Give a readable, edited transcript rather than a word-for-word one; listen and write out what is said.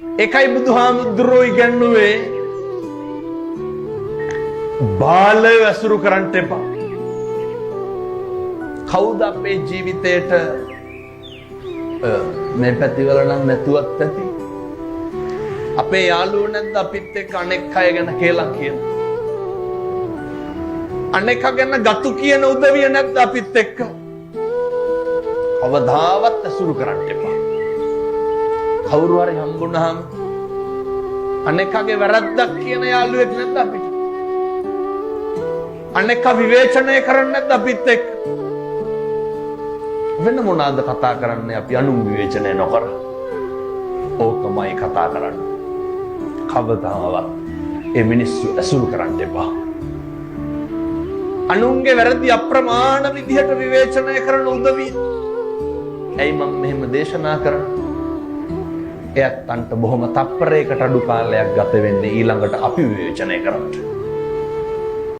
එකයි බුදුහාමුදුරුවෝ ඉගැන්නුවේ බාලය ඇසුරු කරන්න එපා. කවුද අපේ ජීවිතේට මේ පැතිවල නම් නැතුවත් ඇති. අපේ යාළුවෝ නැද්ද අපිත් එක්ක අනෙක් අය ගැන කියලා කියන. අනෙක් ගැන ගතු කියන උදවිය නැද්ද අපිත් එක්ක. කවදාවත් ඇසුරු කරන්න එපා. කවුරු හරි හම්බුනහම අනෙක්ගේ වැරද්දක් කියන යාළුවෙක් නැද්ද අපිට? අනෙක් විවේචනය කරන්නේ නැද්ද අපිත් එක්ක? වෙන මොනවාද කතා කරන්නේ අපි අනුන් විවේචනය නොකර? ඕකමයි කතා කරන්නේ. කවදාවත් ඒ මිනිස්සු ඇසුරු කරන්න එපා. අනුන්ගේ වැරදි අප්‍රමාණ විදිහට විවේචනය කරන උදවිය. ඇයි මම මෙහෙම දේශනා කරන්නේ? එයත් අන්ට බොහොම තප්පරයකට අඩු කාලයක් ගත වෙන්නේ ඊළඟට අපි විවේචනය කරන්න.